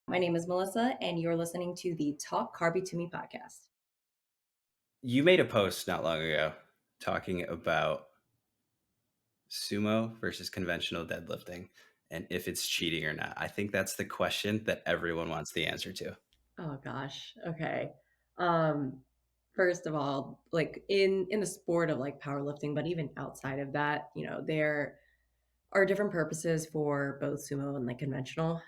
My name is Melissa, and you're listening to the Talk Carby to Me podcast. You made a post not long ago talking about sumo versus conventional deadlifting and if it's cheating or not. I think that's the question that everyone wants the answer to. Oh gosh. Okay. Um, First of all, like in the sport of like powerlifting, but even outside of that, there are different purposes for both sumo and like conventional.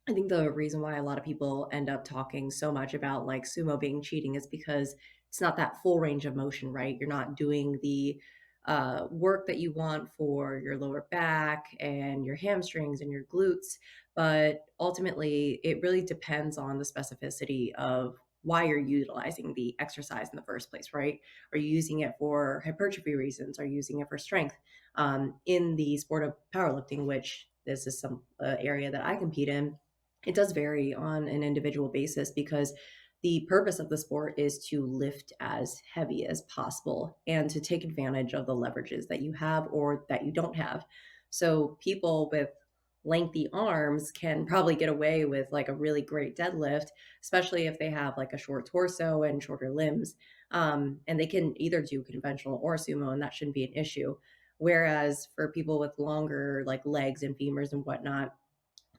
I think the reason why a lot of people end up talking so much about like sumo being cheating is because it's not that full range of motion, right? You're not doing the work that you want for your lower back and your hamstrings and your glutes. But ultimately, it really depends on the specificity of why you're utilizing the exercise in the first place, right? Are you using it for hypertrophy reasons? Are you using it for strength? In the sport of powerlifting, which this is some area that I compete in, it does vary on an individual basis because the purpose of the sport is to lift as heavy as possible and to take advantage of the leverages that you have or that you don't have. So people with lengthy arms can probably get away with like a really great deadlift, especially if they have like a short torso and shorter limbs. And they can either do conventional or sumo, and that shouldn't be an issue. Whereas for people with longer like legs and femurs and whatnot,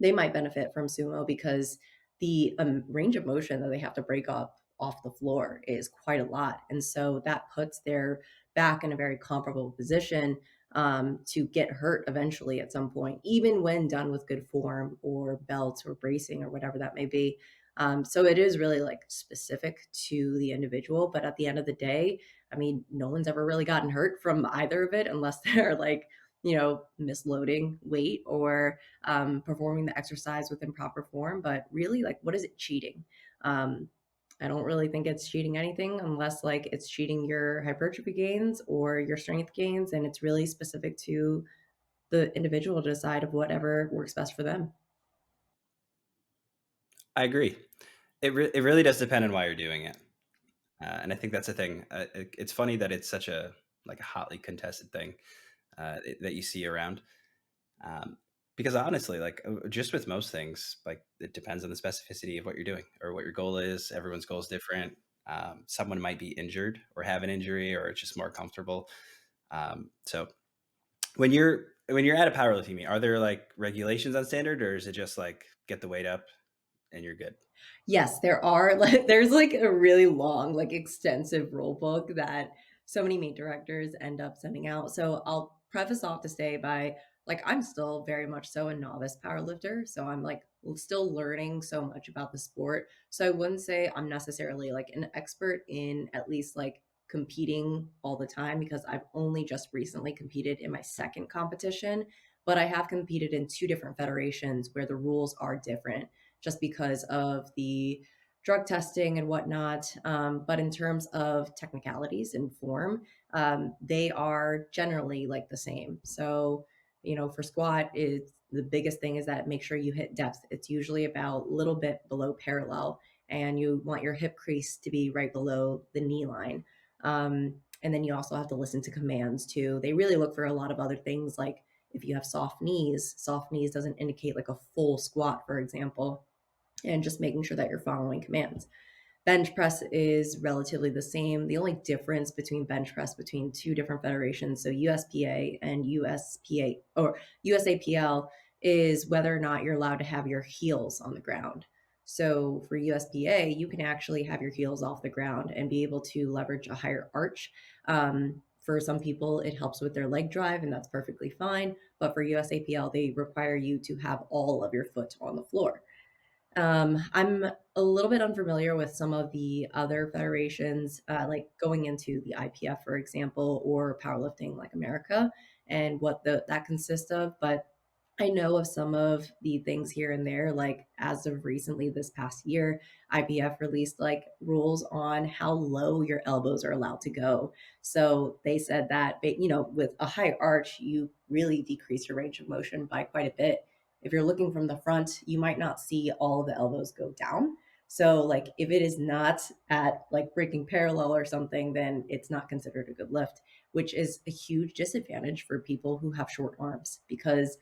they might benefit from sumo because the range of motion that they have to break up off the floor is quite a lot. And so that puts their back in a very comparable position to get hurt eventually at some point, even when done with good form or belts or bracing or whatever that may be. So it is really like specific to the individual. But at the end of the day, I mean, no one's ever really gotten hurt from either of it unless they're like, misloading weight or performing the exercise with improper form. But really, like, what is it cheating? Um, I don't really think it's cheating anything unless like it's cheating your hypertrophy gains or your strength gains, and it's really specific to the individual to decide of whatever works best for them. I agree. It really does depend on why you're doing it. And I think that's the thing. It's funny that it's such a like a hotly contested thing that you see around. Um, because honestly, like just with most things, like it depends on the specificity of what you're doing or what your goal is. Everyone's goal is different. Someone might be injured or have an injury, or it's just more comfortable. So when you're at a powerlifting meet, are there like regulations on standard, or is it just like get the weight up and you're good? Yes, there are like there's like a really long, like extensive rule book that so many meet directors end up sending out. So I'll preface off to say by like I'm still very much so a novice powerlifter. So I'm like still learning so much about the sport. So I wouldn't say I'm necessarily like an expert in at least like competing all the time because I've only just recently competed in my second competition, but I have competed in two different federations where the rules are different just because of the drug testing and whatnot. But in terms of technicalities and form, they are generally like the same. So, for squat, is the biggest thing is that make sure you hit depth. It's usually about a little bit below parallel, and you want your hip crease to be right below the knee line. And then you also have to listen to commands too. They really look for a lot of other things like if you have soft knees doesn't indicate like a full squat, for example, and just making sure that you're following commands. Bench press is relatively the same. The only difference between bench press between two different federations, so USPA and USPA or USAPL, is whether or not you're allowed to have your heels on the ground. So for USPA, you can actually have your heels off the ground and be able to leverage a higher arch. For some people, it helps with their leg drive, and that's perfectly fine. But for USAPL, they require you to have all of your foot on the floor. I'm a little bit unfamiliar with some of the other federations, like going into the IPF, for example, or Powerlifting Like America, and what that consists of. But I know of some of the things here and there, like as of recently this past year, IPF released like rules on how low your elbows are allowed to go. So they said that, with a high arch, you really decrease your range of motion by quite a bit. If you're looking from the front, you might not see all of the elbows go down. So, like, if it is not at like breaking parallel or something, then it's not considered a good lift, which is a huge disadvantage for people who have short arms because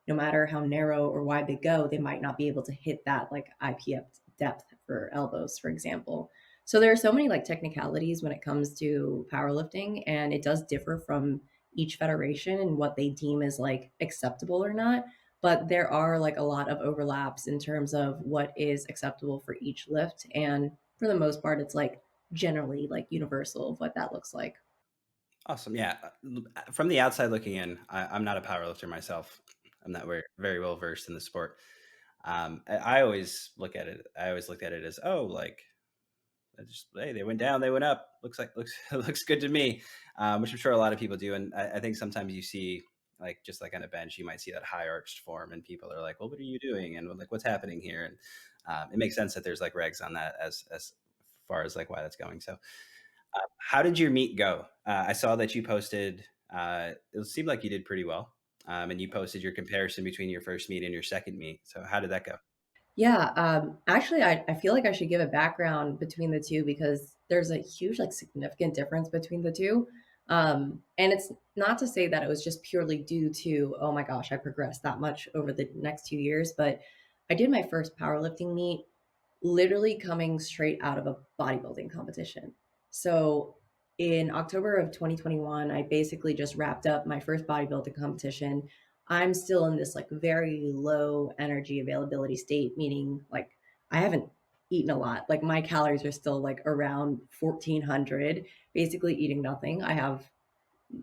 no matter how narrow or wide they go, they might not be able to hit that like IPF depth for elbows, for example. So there are so many like technicalities when it comes to powerlifting, and it does differ from each federation and what they deem as like acceptable or not. But there are like a lot of overlaps in terms of what is acceptable for each lift. And for the most part, it's like generally like universal of what that looks like. Awesome. Yeah. From the outside looking in, I'm not a powerlifter myself. I'm not very well versed in the sport. I always look at it. I always looked at it as, oh, like just hey, they went down, they went up. Looks looks good to me, which I'm sure a lot of people do. And I think sometimes you see like just like on a bench, you might see that high arched form, and people are like, "Well, what are you doing?" And like, "What's happening here?" And it makes sense that there's like regs on that as far as like why that's going. So, how did your meet go? I saw that you posted. It seemed like you did pretty well, and you posted your comparison between your first meet and your second meet. So, how did that go? Yeah, actually, I feel like I should give a background between the two because there's a huge, like, significant difference between the two. And it's not to say that it was just purely due to, oh my gosh, I progressed that much over the next 2 years, but I did my first powerlifting meet literally coming straight out of a bodybuilding competition. So in October of 2021, I basically just wrapped up my first bodybuilding competition. I'm still in this like very low energy availability state, meaning like I haven't eaten a lot. Like my calories are still like around 1400, basically eating nothing. I have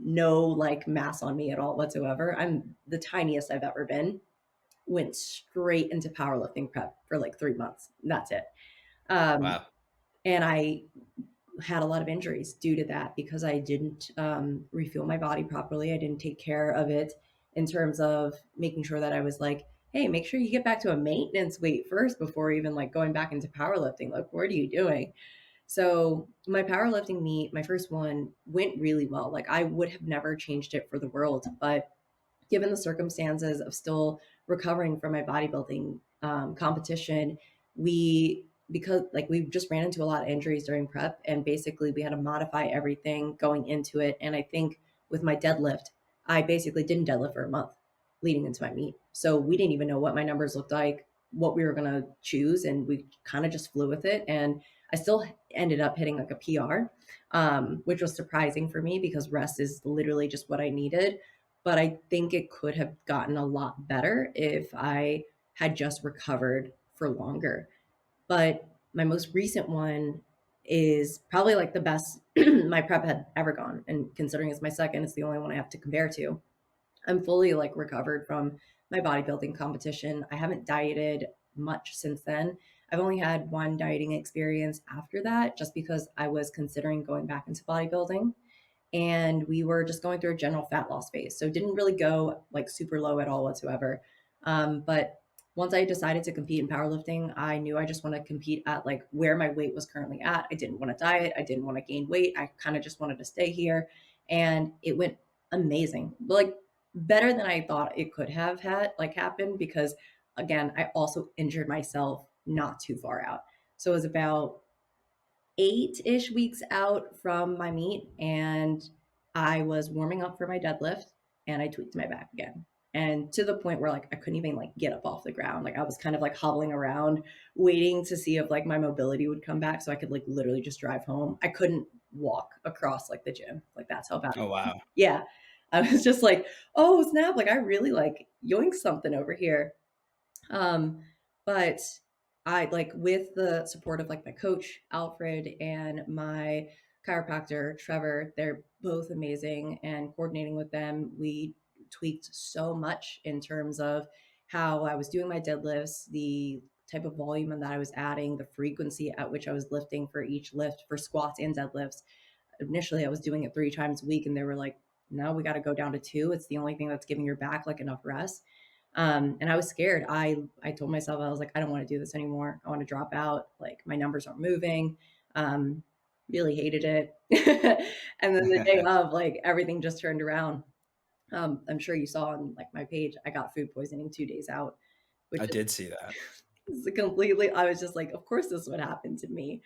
no like mass on me at all whatsoever. I'm the tiniest I've ever been. Went straight into powerlifting prep for like 3 months. That's it. Um, Wow. and I had a lot of injuries due to that because I didn't refuel my body properly. I didn't take care of it in terms of making sure that I was like, hey, make sure you get back to a maintenance weight first before even like going back into powerlifting. Like, what are you doing? So my powerlifting meet, my first one, went really well. Like I would have never changed it for the world, but given the circumstances of still recovering from my bodybuilding competition, we because like we just ran into a lot of injuries during prep, and basically we had to modify everything going into it. And I think with my deadlift, I basically didn't deadlift for a month leading into my meet, so we didn't even know what my numbers looked like, what we were going to choose, and we kind of just flew with it. And I still ended up hitting like a PR, which was surprising for me because rest is literally just what I needed, but I think it could have gotten a lot better if I had just recovered for longer. But my most recent one is probably like the best my prep had ever gone. And considering it's my second, it's the only one I have to compare to. I'm fully like recovered from my bodybuilding competition. I haven't dieted much since then. I've only had one dieting experience after that, just because I was considering going back into bodybuilding, and we were just going through a general fat loss phase. So it didn't really go like super low at all whatsoever. But once I decided to compete in powerlifting, I knew I just want to compete at like where my weight was currently at. I didn't want to diet. I didn't want to gain weight. I kind of just wanted to stay here. And it went amazing. Like better than I thought it could have had like happened because again, I also injured myself not too far out. So it was about 8-ish weeks out from my meet, and I was warming up for my deadlift and I tweaked my back again. And to the point where like I couldn't even like get up off the ground. Like I was kind of like hobbling around waiting to see if like my mobility would come back so I could like literally just drive home. I couldn't walk across like the gym. Like that's how bad. Oh wow. Yeah. I was just like, "Oh, snap, like I really like yoink something over here." Um, but I like with the support of like my coach, Alfred, and my chiropractor, Trevor, they're both amazing. And coordinating with them, we tweaked so much in terms of how I was doing my deadlifts, the type of volume that I was adding, the frequency at which I was lifting for each lift for squats and deadlifts. Initially, I was doing it 3 times a week, and they were like, no, we got to go down to two. It's the only thing that's giving your back like enough rest. And I was scared. I told myself, I was like, I don't want to do this anymore. I want to drop out. Like my numbers aren't moving. Um, really hated it. And then the day of, like everything just turned around. I'm sure you saw on like my page, I got food poisoning 2 days out, which I did see that. is completely. I was just like, of course this would happen to me.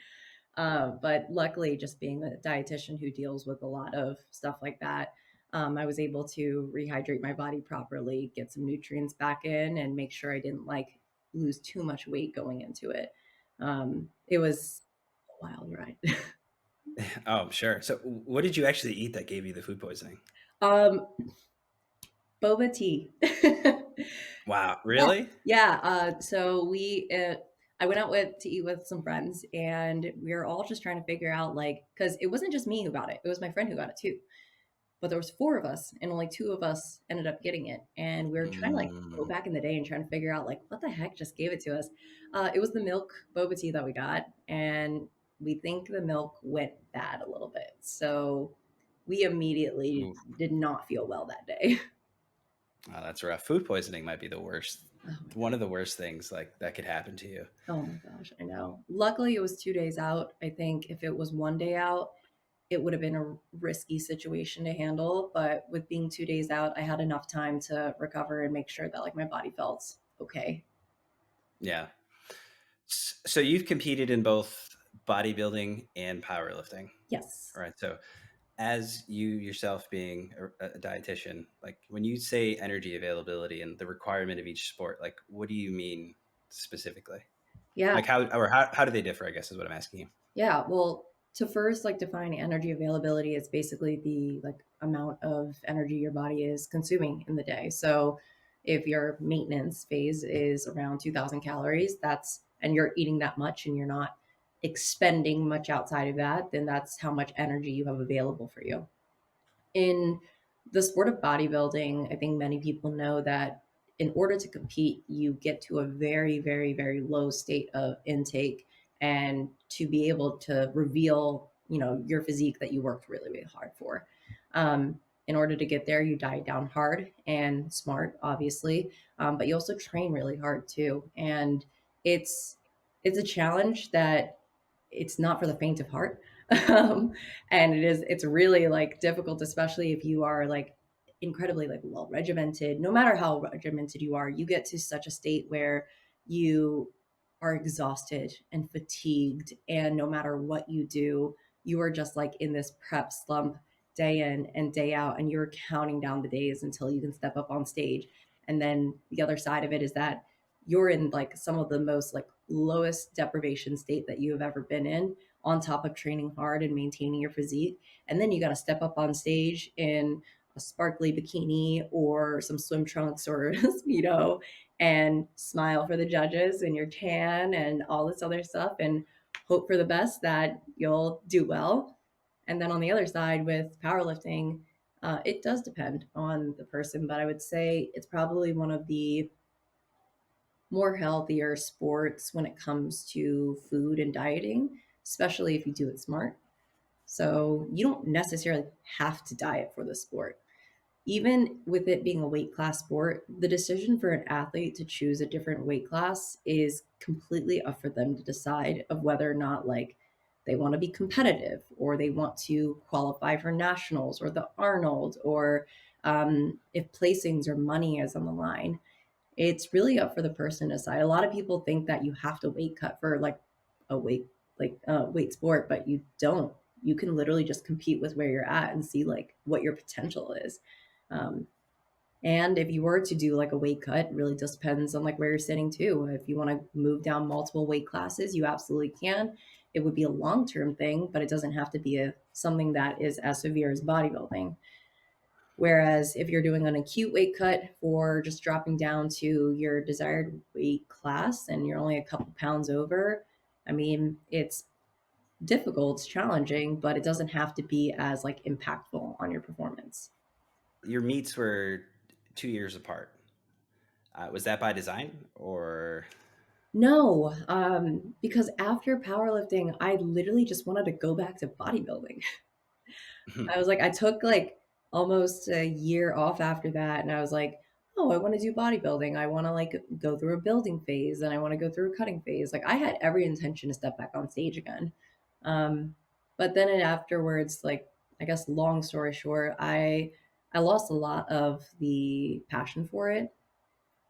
But luckily, just being a dietitian who deals with a lot of stuff like that, I was able to rehydrate my body properly, get some nutrients back in, and make sure I didn't like lose too much weight going into it. It was a wild ride. Oh, sure. So, what did you actually eat that gave you the food poisoning? um, Boba tea. Wow, Yeah, really? yeah. So I went out with to eat with some friends, and we were all just trying to figure out like, because it wasn't just me who got it; it was my friend who got it too. But there was four of us, and only two of us ended up getting it. And we were trying to like go Mm. back in the day and trying to figure out like what the heck just gave it to us. It was the milk boba tea that we got, and we think the milk went bad a little bit. So we immediately Oof. did not feel well that day. Oh, that's rough. Food poisoning might be the worst. Oh my One of the worst things like that could happen to you. Oh my gosh, I know. Luckily, it was 2 days out. I think if it was 1 day out, it would have been a risky situation to handle, but with being 2 days out, I had enough time to recover and make sure that, like, my body felt okay. Yeah. So you've competed in both bodybuilding and powerlifting, Yes. right? So as you yourself being a dietitian, like when you say energy availability and the requirement of each sport, like what do you mean specifically? Yeah. Like how do they differ, I guess is what I'm asking you. Yeah, well, to first like define energy availability, it's basically the like amount of energy your body is consuming in the day. So if your maintenance phase is around 2000 calories, that's and you're eating that much and you're not expending much outside of that, then that's how much energy you have available for you. In the sport of bodybuilding, I think many people know that in order to compete, you get to a very, very, very low state of intake and to be able to reveal, your physique that you worked really, really hard for. In order to get there, you diet down hard and smart, obviously, but you also train really hard too. And it's it's a challenge that it's not for the faint of heart. um, and it's really like difficult, especially if you are like incredibly like well regimented. No matter how regimented you are, you get to such a state where you are exhausted and fatigued, and no matter what you do, you are just like in this prep slump day in and day out, and you're counting down the days until you can step up on stage. And then the other side of it is that you're in like some of the most like lowest deprivation state that you have ever been in, on top of training hard and maintaining your physique. And then you got to step up on stage in a sparkly bikini or some swim trunks or speedo and smile for the judges and your tan and all this other stuff and hope for the best that you'll do well. And then on the other side with powerlifting, it does depend on the person, but I would say it's probably one of the more healthier sports when it comes to food and dieting, especially if you do it smart. So you don't necessarily have to diet for the sport. Even with it being a weight class sport, the decision for an athlete to choose a different weight class is completely up for them to decide of whether or not like they want to be competitive or they want to qualify for nationals or the Arnold or if placings or money is on the line. It's really up for the person to decide. A lot of people think that you have to weight cut for like a weight sport, but you don't. You can literally just compete with where you're at and see like what your potential is. Um, and if you were to do like a weight cut, it really just depends on like where you're sitting too. If you want to move down multiple weight classes, you absolutely can. It would be a long term thing, but it doesn't have to be a something that is as severe as bodybuilding. Whereas if you're doing an acute weight cut for just dropping down to your desired weight class and you're only a couple pounds over, I mean, it's difficult, it's challenging, but it doesn't have to be as like impactful on your performance. Your meets were 2 years apart. Was that by design or No, because after powerlifting, I literally just wanted to go back to bodybuilding. I was like, I took like almost a year off after that, and I was like, oh, I want to do bodybuilding. I want to like go through a building phase, and I want to go through a cutting phase. Like I had every intention to step back on stage again. Um, but then afterwards, like I guess long story short, I lost a lot of the passion for it.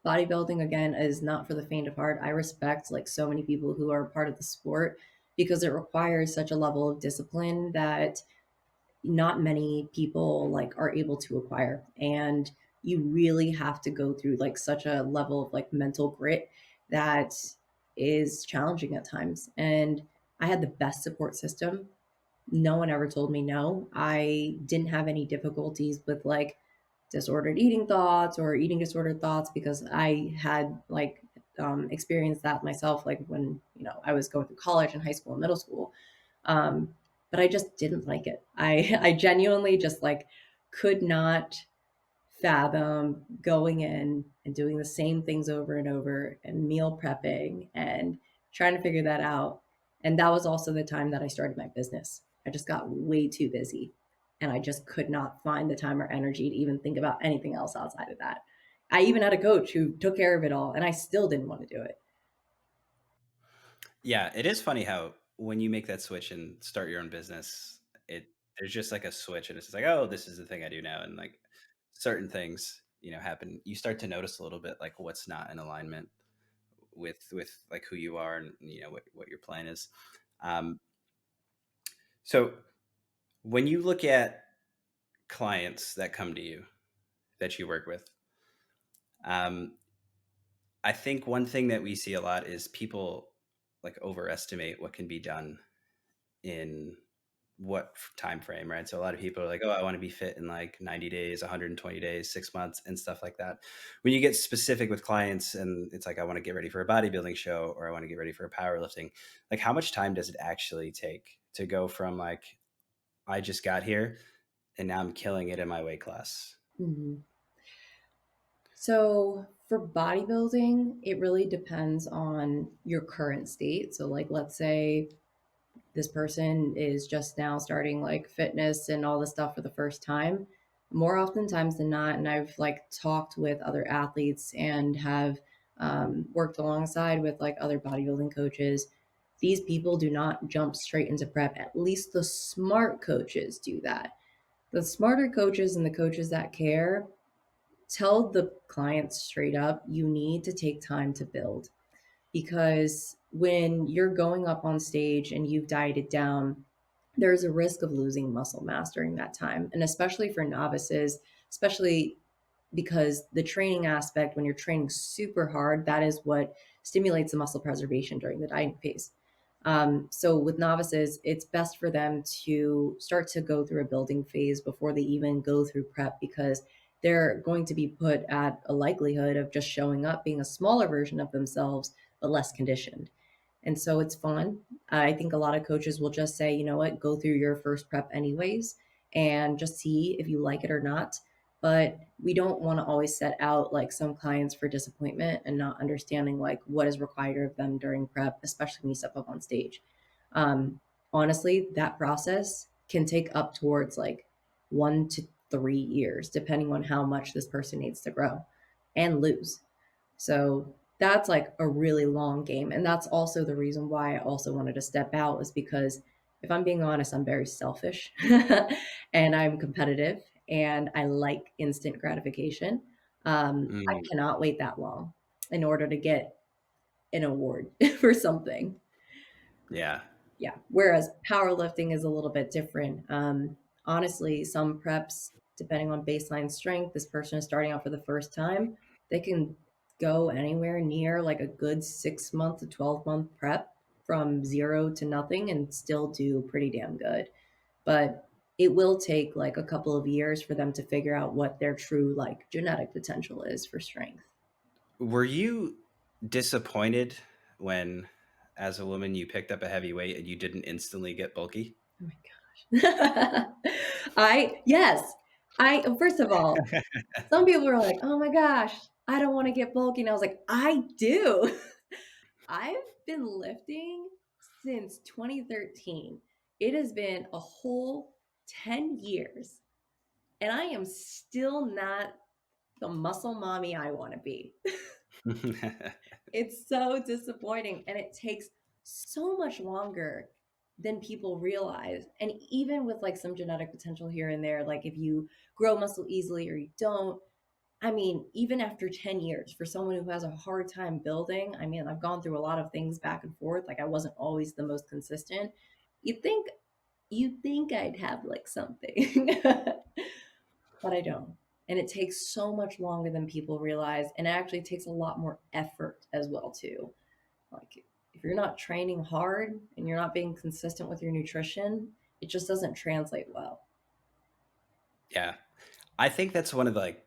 Bodybuilding again is not for the faint of heart. I respect like so many people who are part of the sport because it requires such a level of discipline that not many people like are able to acquire, and you really have to go through like such a level of like mental grit that is challenging at times. And I had the best support system. No one ever told me no. I didn't have any difficulties with like disordered eating thoughts or eating disordered thoughts because I had like experienced that myself, like when I was going through college and high school and middle school. Um, but I just didn't like it. I genuinely just like could not fathom going in and doing the same things over and over and meal prepping and trying to figure that out. And that was also the time that I started my business. I just got way too busy and I just could not find the time or energy to even think about anything else outside of that. I even had a coach who took care of it all and I still didn't want to do it. Yeah, it is funny how when you make that switch and start your own business, it there's just like a switch and it's just like, "Oh, this is the thing I do now." And like certain things, happen. You start to notice a little bit like what's not in alignment with like who you are and what your plan is. Um, so when you look at clients that come to you that you work with, um, I think one thing that we see a lot is people like overestimate what can be done in what time frame, right? So a lot of people are like, "Oh, I want to be fit in like 90 days, 120 days, 6 months," and stuff like that. When you get specific with clients and it's like, "I want to get ready for a bodybuilding show or I want to get ready for a powerlifting," like how much time does it actually take to go from like I just got here and now I'm killing it in my weight class? Mhm. So for bodybuilding, it really depends on your current state. So, like, let's say this person is just now starting like fitness and all this stuff for the first time. More oftentimes than not, and I've like talked with other athletes and have worked alongside with like other bodybuilding coaches. These people do not jump straight into prep. At least the smart coaches do that. The smarter coaches and the coaches that care tell the clients straight up, you need to take time to build, because when you're going up on stage and you've dieted down, there's a risk of losing muscle mass during that time. And especially for novices, especially because the training aspect, when you're training super hard, that is what stimulates the muscle preservation during the dieting phase. So with novices, it's best for them to start to go through a building phase before they even go through prep, because they're going to be put at a likelihood of just showing up being a smaller version of themselves, but less conditioned. And so it's fun. I think a lot of coaches will just say, you know what, go through your first prep anyways and just see if you like it or not. But we don't want to always set out like some clients for disappointment and not understanding like what is required of them during prep, especially when you step up on stage. Honestly, that process can take up towards like 1 to 3 years, depending on how much this person needs to grow and lose. So that's like a really long game. And that's also the reason why I also wanted to step out, is because if I'm being honest, I'm very selfish and I'm competitive and I like instant gratification. I Mm, cannot wait that long in order to get an award for something. yeah. Yeah. Whereas powerlifting is a little bit different. Honestly, some preps, depending on baseline strength, this person is starting out for the first time, they can go anywhere near like a good 6 month to 12-month prep from zero to nothing and still do pretty damn good. But it will take like a couple of years for them to figure out what their true like genetic potential is for strength. Were you disappointed when, as a woman, you picked up a heavy weight and you didn't instantly get bulky? Oh my gosh. Yes. First of all, some people are like, "Oh my gosh, I don't wanna get bulky," and I was like, "I do." I've been lifting since 2013. It has been a whole 10 years, and I am still not the muscle mommy I wanna be. It's so disappointing, and it takes so much longer than people realize. And even with like some genetic potential here and there, like if you grow muscle easily or you don't, I mean, even after 10 years, for someone who has a hard time building, I mean, I've gone through a lot of things back and forth. Like I wasn't always the most consistent. You'd think you'd think I'd have like something, but I don't. And it takes so much longer than people realize. And it actually takes a lot more effort as well, too. Like, if you're not training hard and you're not being consistent with your nutrition, it just doesn't translate well. Yeah. I think that's one of the, like,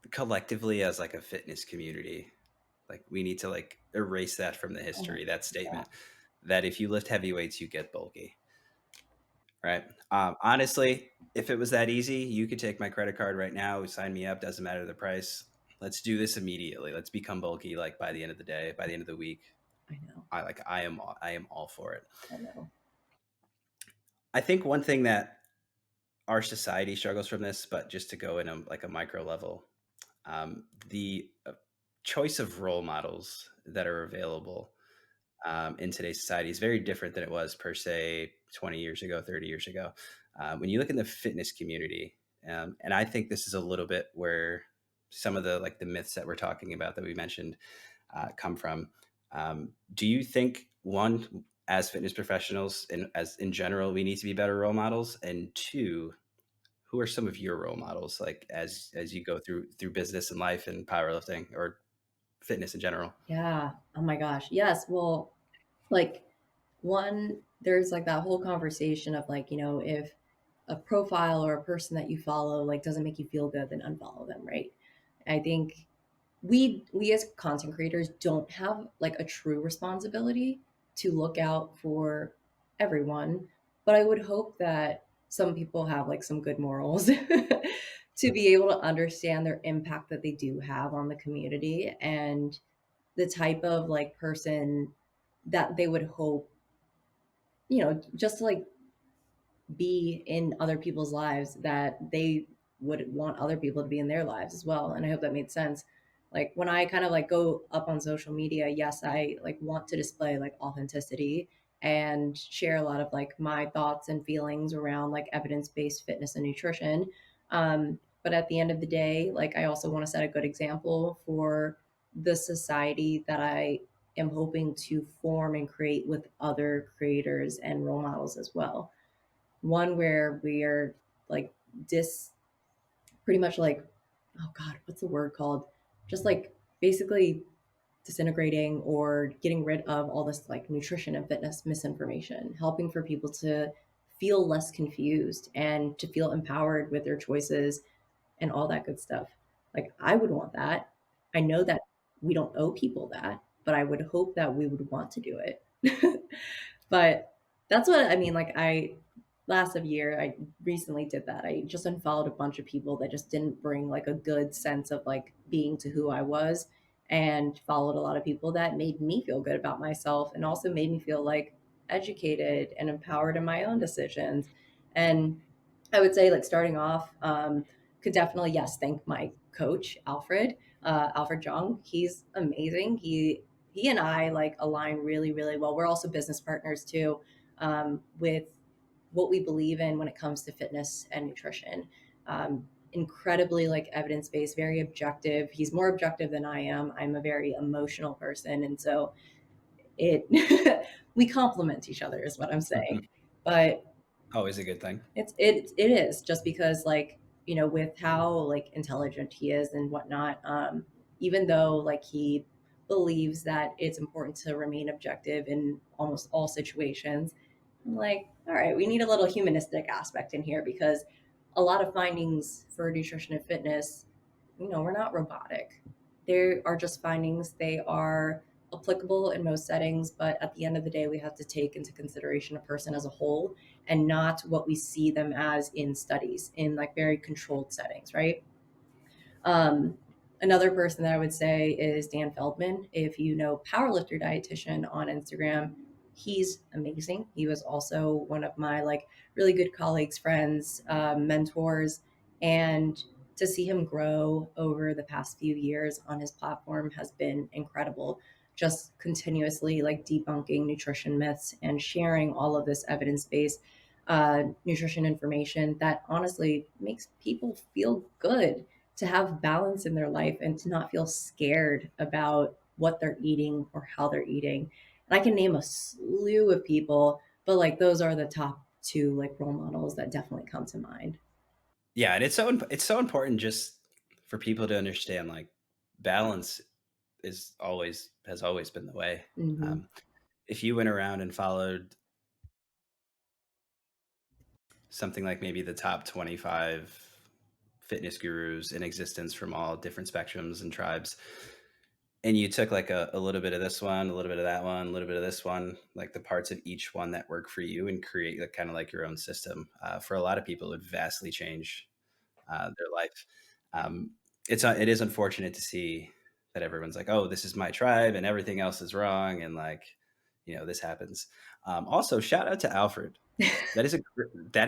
collectively as like a fitness community, like we need to like erase that from the Oh, history, that yeah, statement that if you lift heavy weights, you get bulky, right? Honestly, if it was that easy, you could take my credit card right now, sign me up, doesn't matter the price. Let's do this immediately. Let's become bulky like by the end of the day, by the end of the week. I know. I am all for it. I know. I think one thing that our society struggles from this, but just to go in a like a micro level, the choice of role models that are available in today's society is very different than it was per se 20 years ago, 30 years ago. When you look in the fitness community, and I think this is a little bit where some of the like the myths that we're talking about that we mentioned come from. Do you think one, as fitness professionals and as in general, we need to be better role models, and two, who are some of your role models, like as you go through business and life and powerlifting or fitness in general? Yeah. Oh my gosh. Yes. Well, like, one, there's like that whole conversation of like, if a profile or a person that you follow like doesn't make you feel good, then unfollow them, right? I think we as content creators don't have like a true responsibility to look out for everyone, but I would hope that some people have like some good morals to be able to understand their impact that they do have on the community and the type of like person that they would hope, just to like be in other people's lives that they would want other people to be in their lives as well. And I hope that made sense. Like, when I kind of like go up on social media, yes, I like want to display like authenticity and share a lot of like my thoughts and feelings around like evidence-based fitness and nutrition. But at the end of the day, like, I also want to set a good example for the society that I am hoping to form and create with other creators and role models as well. One where we are like dis pretty much like, oh god, what's the word called, just like basically disintegrating or getting rid of all this like nutrition and fitness misinformation, helping for people to feel less confused and to feel empowered with their choices and all that good stuff. Like, I would want that. I know that we don't owe people that, but I would hope that we would want to do it. But that's what I mean. Like, I last of year, I recently did that. I just unfollowed a bunch of people that just didn't bring like a good sense of like being to who I was, and followed a lot of people that made me feel good about myself and also made me feel like educated and empowered in my own decisions. And I would say, like, starting off, could definitely, yes, thank my coach, Alfred Jung. He's amazing. He and I like align really, really well. We're also business partners too, with what we believe in when it comes to fitness and nutrition. Incredibly like evidence based, very objective. He's more objective than I am. I'm a very emotional person, and so it we complement each other, is what I'm saying. But Always a good thing. it is just because, like, with how like intelligent he is and whatnot, even though like he believes that it's important to remain objective in almost all situations, I'm like, all right, we need a little humanistic aspect in here, because a lot of findings for nutrition and fitness, we're not robotic. They are just findings. They are applicable in most settings, but at the end of the day, we have to take into consideration a person as a whole and not what we see them as in studies, in like very controlled settings, right? Um, Another person that I would say is Dan Feldman. If you know Powerlifter Dietitian on Instagram, he's amazing. He was also one of my like really good colleagues, friends, mentors, and to see him grow over the past few years on his platform has been incredible. Just continuously like debunking nutrition myths and sharing all of this evidence-based nutrition information that honestly makes people feel good, to have balance in their life and to not feel scared about what they're eating or how they're eating. And I can name a slew of people, but like those are the top two like role models that definitely come to mind. Yeah, and it's so important just for people to understand, like, balance is always has always been the way. Hmm. Um, if you went around and followed something like maybe the top 25 fitness gurus in existence from all different spectrums and tribes, and you took like a little bit of this one, a little bit of that one, a little bit of this one, like the parts of each one that work for you, and create like, kind of like your own system. For a lot of people, it would vastly change their life. Um, it is unfortunate to see that everyone's like, "Oh, this is my tribe, and everything else is wrong," and like, this happens. Also, shout out to Alfred. That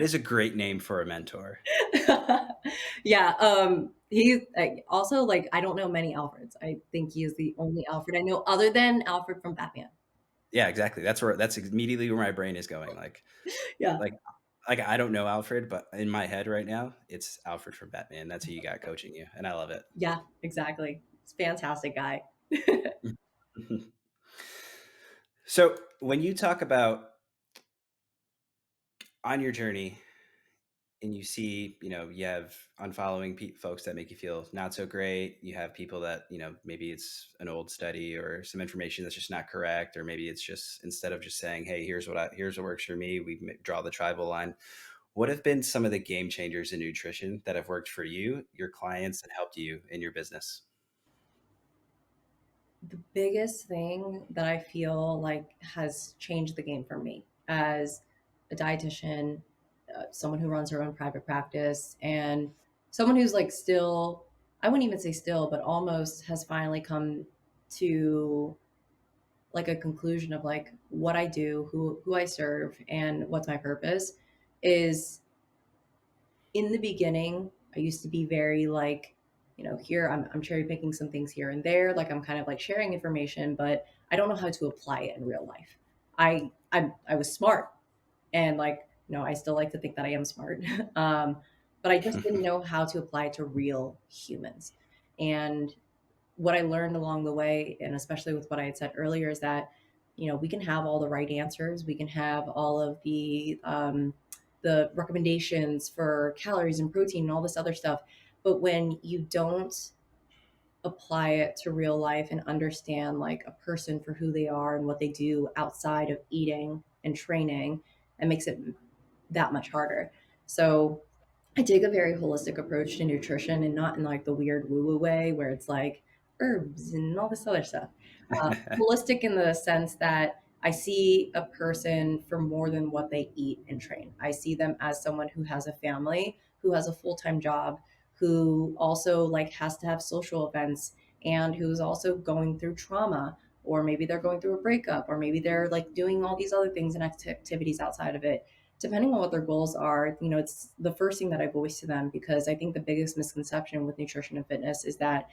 is a great name for a mentor. Yeah, he also like I don't know many Alfreds. I think he is the only Alfred I know other than Alfred from Batman. Yeah, exactly. That's immediately where my brain is going. Yeah, Like, I don't know Alfred, but in my head right now, it's Alfred from Batman. That's who you got coaching you, and I love it. yeah, exactly. It's a fantastic guy. So when you talk about on your journey and you see, you have unfollowing folks that make you feel not so great. You have people that, maybe it's an old study or some information that's just not correct, or maybe it's just instead of just saying, "Hey, here's what works for me," we draw the tribal line. What have been some of the game changers in nutrition that have worked for you, your clients, and helped you in your business? The biggest thing that I feel like has changed the game for me as a dietitian, someone who runs her own private practice, and someone who's like still, I wouldn't even say still, but almost has finally come to like a conclusion of like what I do, who I serve, and what's my purpose is in the beginning, I used to be very like, here I'm cherry picking some things here and there. Like I'm kind of like sharing information, but I don't know how to apply it in real life. I was smart and like, I still like to think that I am smart. But I just didn't know how to apply it to real humans. And what I learned along the way, and especially with what I had said earlier, is that we can have all the right answers, we can have all of the recommendations for calories and protein and all this other stuff, but when you don't apply it to real life and understand like a person for who they are and what they do outside of eating and training, it makes it that much harder. So I take a very holistic approach to nutrition and not in like the weird woo woo way where it's like herbs and all this other stuff. Holistic in the sense that I see a person for more than what they eat and train. I see them as someone who has a family, who has a full time job, who also like has to have social events, and who's also going through trauma, or maybe they're going through a breakup, or maybe they're like doing all these other things and activities outside of it. Depending on what their goals are, it's the first thing that I voice to them, because I think the biggest misconception with nutrition and fitness is that,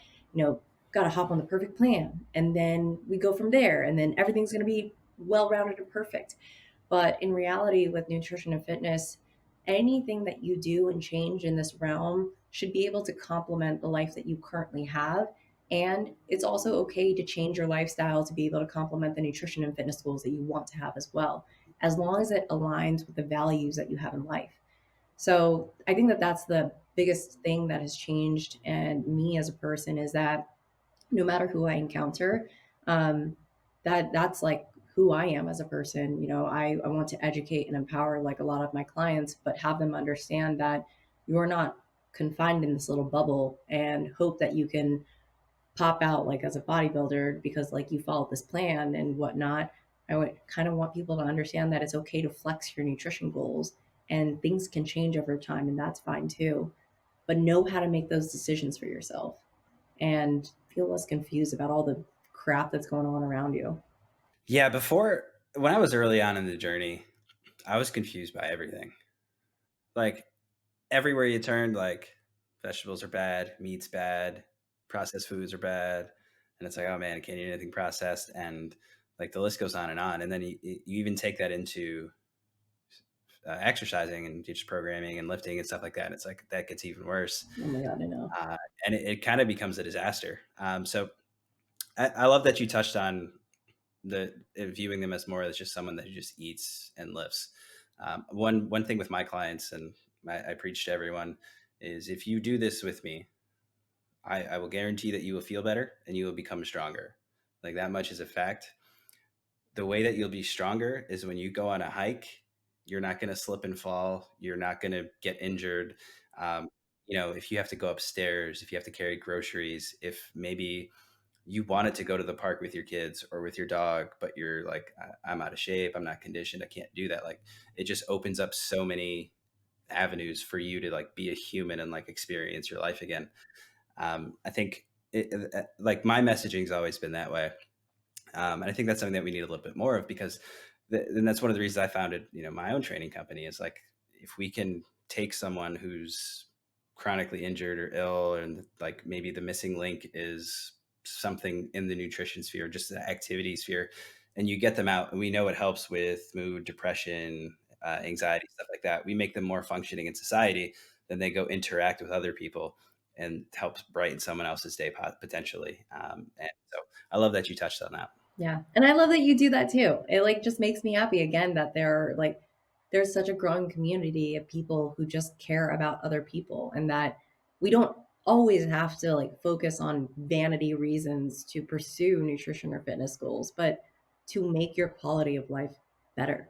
got to hop on the perfect plan and then we go from there and then everything's going to be well rounded and perfect. But in reality, with nutrition and fitness, anything that you do and change in this realm should be able to complement the life that you currently have. And it's also okay to change your lifestyle to be able to complement the nutrition and fitness goals that you want to have as well, as long as it aligns with the values that you have in life. So I think that that's the biggest thing that has changed and me as a person is that no matter who I encounter, um, that's like who I am as a person. I want to educate and empower like a lot of my clients, but have them understand that you're not confined in this little bubble and hope that you can pop out like as a bodybuilder because like you followed this plan and whatnot. I would kind of want people to understand that it's okay to flex your nutrition goals and things can change over time and that's fine too. But know how to make those decisions for yourself and feel less confused about all the crap that's going on around you. Yeah, when I was early on in the journey, I was confused by everything. Like, everywhere you turned, like, vegetables are bad, meat's bad, processed foods are bad, and it's like, "Oh, man, I can't eat anything processed," and, like, the list goes on, and then you even take that into, exercising and just programming and lifting and stuff like that, and it's like, that gets even worse, Oh my God, I know. uh, and it kinda becomes a disaster. So I love that you touched on viewing them as more as just someone that just eats and lifts. One thing with my clients, and I preach to everyone, is if you do this with me, I will guarantee that you will feel better and you will become stronger. Like that much is a fact. The way that you'll be stronger is when you go on a hike, you're not going to slip and fall. You're not going to get injured. Um, if you have to go upstairs, if you have to carry groceries, if maybe you wanted to go to the park with your kids or with your dog, but you're like, I'm out of shape. I'm not conditioned. I can't do that. Like it just opens up so many avenues for you to like be a human and like experience your life again. I think like my messaging's always been that way. And I think that's something that we need a little bit more of because and that's one of the reasons I founded, my own training company is like, if we can take someone who's chronically injured or ill, and like maybe the missing link is something in the nutrition sphere, just the activity sphere, and you get them out, and we know it helps with mood, depression, anxiety, stuff like that. We make them more functioning in society, then they go interact with other people and helps brighten someone else's day potentially. And so I love that you touched on that. Yeah. And I love that you do that too. It like just makes me happy again that there's such a growing community of people who just care about other people and that we don't always have to like focus on vanity reasons to pursue nutrition or fitness goals, but to make your quality of life better.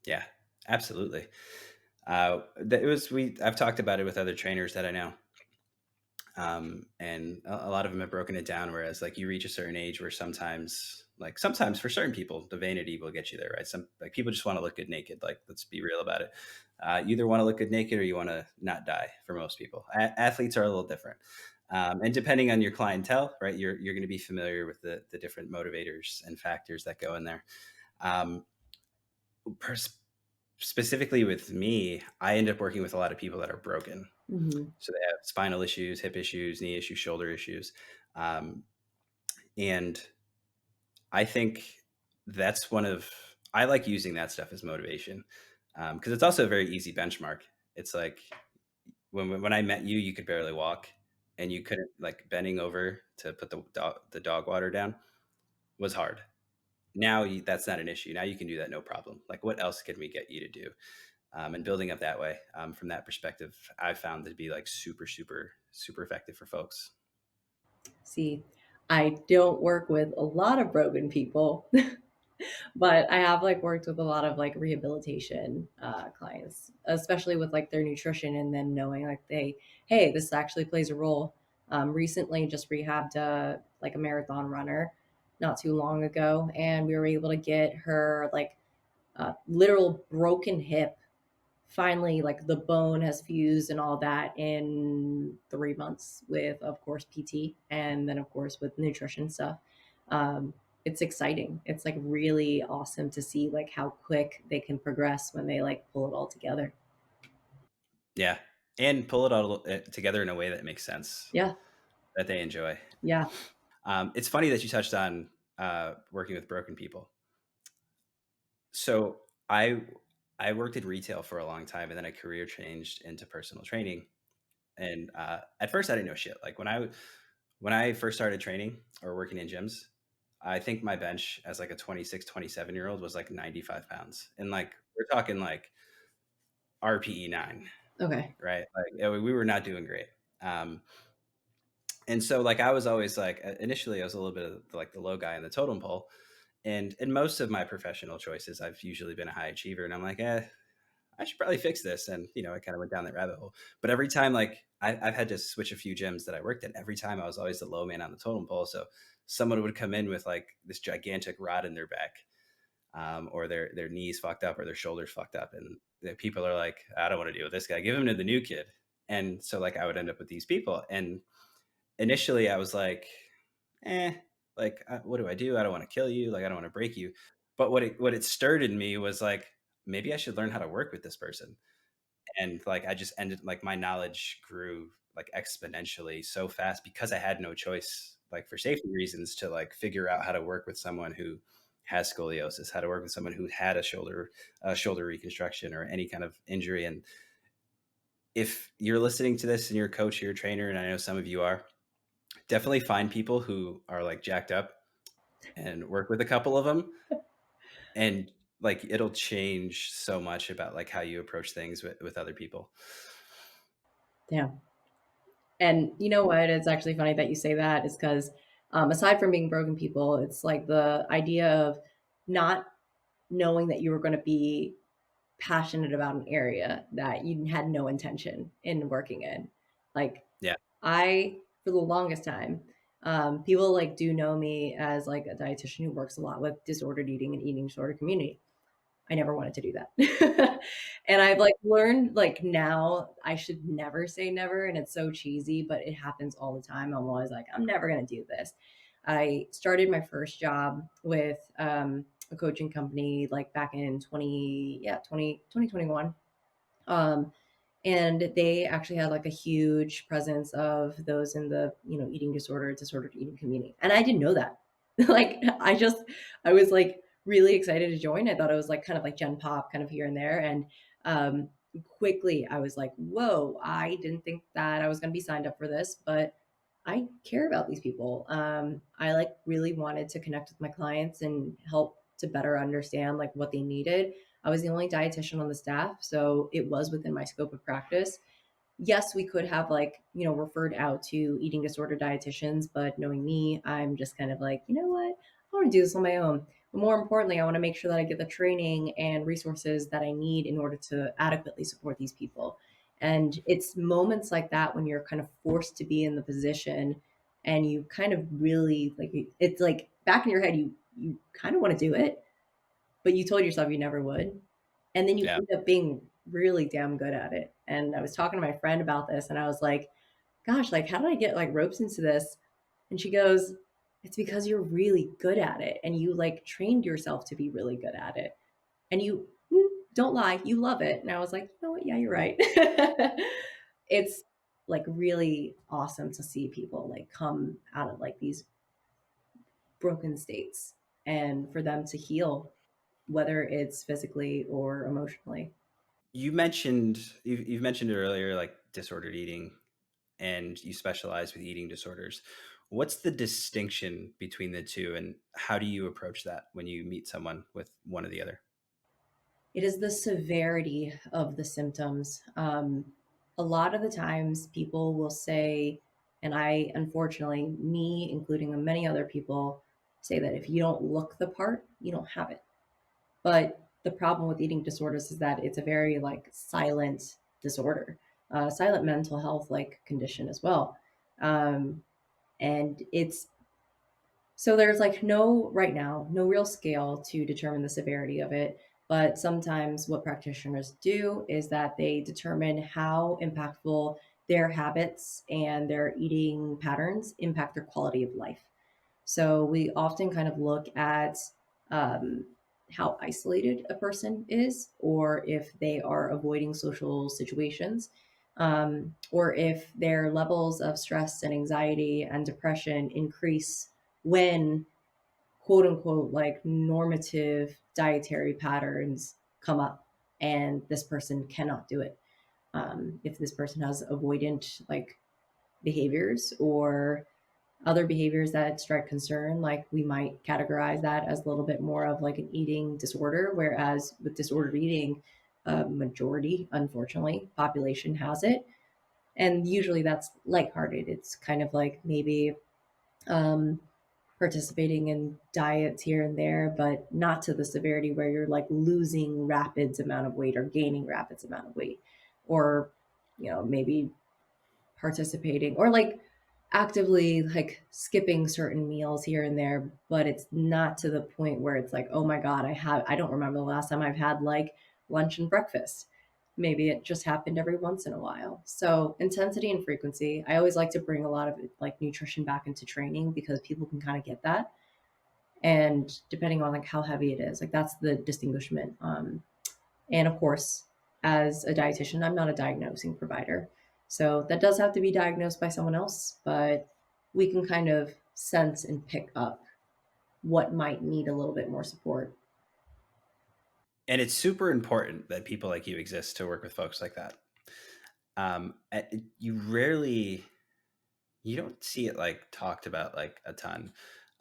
Yeah, absolutely. It was we. I've talked about it with other trainers that I know, and a lot of them have broken it down. Whereas, like, you reach a certain age where sometimes for certain people, the vanity will get you there, right? Some like people just want to look good naked. Like, let's be real about it. You either want to look good naked or you want to not die. For most people, athletes are a little different. And depending on your clientele, right, you're going to be familiar with the different motivators and factors that go in there. Um, pers- Specifically with me, I end up working with a lot of people that are broken. Hmm. So they have spinal issues, hip issues, knee issues, shoulder issues. Um, and I think that's I like using that stuff as motivation because it's also a very easy benchmark. It's like when I met you, you could barely walk and you couldn't like bending over to put the dog water down was hard. Now that's not an issue. Now you can do that no problem. Like what else can we get you to do? And building up that way from that perspective, I've found to be like super, super, super effective for folks. See, I don't work with a lot of broken people, but I have like worked with a lot of like rehabilitation clients, especially with like their nutrition and then knowing like hey, this actually plays a role. Recently, just rehabbed like a marathon runner not too long ago, and we were able to get her like literal broken hip finally like the bone has fused and all that in 3 months with of course PT and then of course with nutrition stuff. um, it's exciting. It's like really awesome to see like how quick they can progress when they like pull it all together. Yeah. And pull it all together in a way that makes sense, Yeah. that they enjoy. Yeah. It's funny that you touched on working with broken people. So I worked in retail for a long time, and then I career changed into personal training. And at first, I didn't know shit. Like when I first started training or working in gyms, I think my bench as like a 26, 27 year old was like 95 pounds, and like we're talking like RPE 9, Okay. right? Like we were not doing great. Um, and so like I was always like initially I was a little bit of like the low guy in the totem pole, and in most of my professional choices, I've usually been a high achiever, and I'm like, I should probably fix this. And, I kind of went down that rabbit hole. But every time, like, I've had to switch a few gyms that I worked at. Every time I was always the low man on the totem pole. So someone would come in with like this gigantic rod in their back, or their knees fucked up or their shoulders fucked up. And the people are like, I don't want to deal with this guy. Give him to the new kid. And so, like, I would end up with these people. And initially, I was like, eh, like, what do I do? I don't want to kill you. Like, I don't want to break you. But what it stirred in me was like, maybe I should learn how to work with this person. And like I just ended like my knowledge grew like exponentially so fast because I had no choice, like for safety reasons, to like figure out how to work with someone who has scoliosis, how to work with someone who had a shoulder reconstruction or any kind of injury. And if you're listening to this and you're a coach, you're a trainer, and I know some of you are, definitely find people who are like jacked up and work with a couple of them and like it'll change so much about like how you approach things with other people. Yeah. And you know what? It's actually funny that you say that is because aside from being broken people, it's like the idea of not knowing that you were going to be passionate about an area that you had no intention in working in. Like Yeah. for the longest time, people like do know me as like a dietitian who works a lot with disordered eating and eating disorder community. I never wanted to do that. And I've like learned like now I should never say never. And it's so cheesy, but it happens all the time. I'm always like, I'm never going to do this. I started my first job with a coaching company like back in 2021. Um, and they actually had like a huge presence of those in the eating disordered eating community, and I didn't know that. Like I was like really excited to join. I thought it was like kind of like gen pop kind of here and there, and um quickly I was like, whoa, I didn't think that I was going to be signed up for this, but I care about these people. I like really wanted to connect with my clients and help to better understand like what they needed. I was the only dietitian on the staff, so it was within my scope of practice. Yes, we could have like, referred out to eating disorder dietitians, but knowing me, I'm just kind of like, you know what? I want to do this on my own. But more importantly, I want to make sure that I get the training and resources that I need in order to adequately support these people. And it's moments like that when you're kind of forced to be in the position and you kind of really like it's like back in your head you kind of want to do it, but you told yourself you never would. And then you Yeah. end up being really damn good at it. And I was talking to my friend about this and I was like, gosh, like, how did I get like ropes into this? And she goes, it's because you're really good at it and you like trained yourself to be really good at it. And you don't lie, you love it. And I was like, you know what? Yeah, you're right. It's like really awesome to see people like come out of like these broken states and for them to heal, whether it's physically or emotionally. You've mentioned it earlier, like disordered eating, and you specialize with eating disorders. What's the distinction between the two, and how do you approach that when you meet someone with one or the other? It is the severity of the symptoms. A lot of the times people will say, and I, unfortunately, me, including many other people, say that if you don't look the part, you don't have it. But the problem with eating disorders is that it's a very like silent disorder, silent mental health like condition as well. Um, and it's so there's like no, right now, no real scale to determine the severity of it. But sometimes what practitioners do is that they determine how impactful their habits and their eating patterns impact their quality of life. So we often kind of look at um, how isolated a person is, or if they are avoiding social situations, or if their levels of stress and anxiety and depression increase when quote unquote like normative dietary patterns come up and this person cannot do it. If this person has avoidant like behaviors or other behaviors that strike concern, like we might categorize that as a little bit more of like an eating disorder. Whereas with disordered eating, a majority, unfortunately, population has it. And usually that's lighthearted. It's kind of like maybe um, participating in diets here and there, but not to the severity where you're like losing rapids amount of weight or gaining rapids amount of weight, or maybe participating or like actively like skipping certain meals here and there, but it's not to the point where it's like, oh my god, I don't remember the last time I've had like lunch and breakfast. Maybe it just happened every once in a while. So intensity and frequency, I always like to bring a lot of like nutrition back into training because people can kind of get that, and depending on like how heavy it is, like that's the distinguishment. And of course, as a dietitian, I'm not a diagnosing provider. So that does have to be diagnosed by someone else, but we can kind of sense and pick up what might need a little bit more support. And it's super important that people like you exist to work with folks like that. You rarely, you don't see it like talked about like a ton,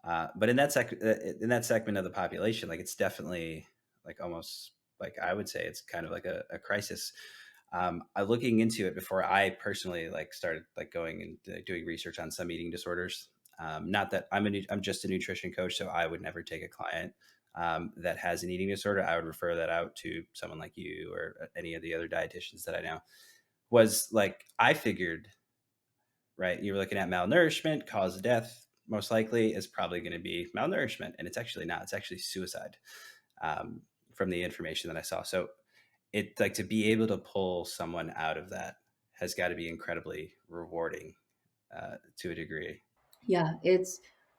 but in that segment of the population, like it's definitely like almost like I would say it's kind of like a crisis. I looking into it before I personally like started like going and doing research on some eating disorders. Not that I'm just a nutrition coach, so I would never take a client that has an eating disorder. I would refer that out to someone like you or any of the other dietitians that I know. Was like I figured, right? You were looking at malnourishment, cause of death, most likely is probably going to be malnourishment, and it's actually not. It's actually suicide, um, from the information that I saw. So it like to be able to pull someone out of that has got to be incredibly rewarding to a degree. Yeah,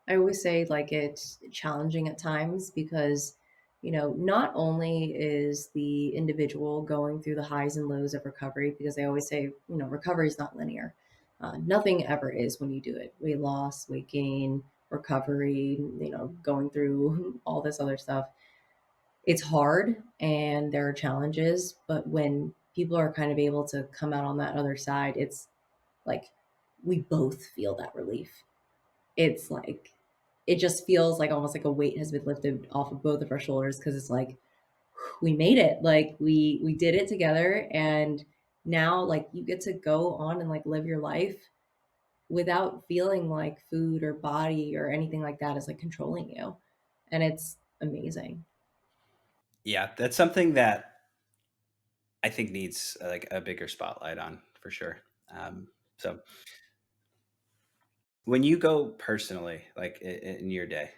I always say like it's challenging at times because, not only is the individual going through the highs and lows of recovery, because they always say, recovery is not linear. Nothing ever is when you do it. Weight loss, weight gain, recovery, going through all this other stuff. It's hard and there are challenges, but when people are kind of able to come out on that other side, it's like we both feel that relief. It's like it just feels like almost like a weight has been lifted off of both of our shoulders because it's like we made it. Like we did it together, and now like you get to go on and like live your life without feeling like food or body or anything like that is like controlling you. And it's amazing. Yeah, that's something that I think needs like a bigger spotlight on for sure. So when you go personally, like in your day,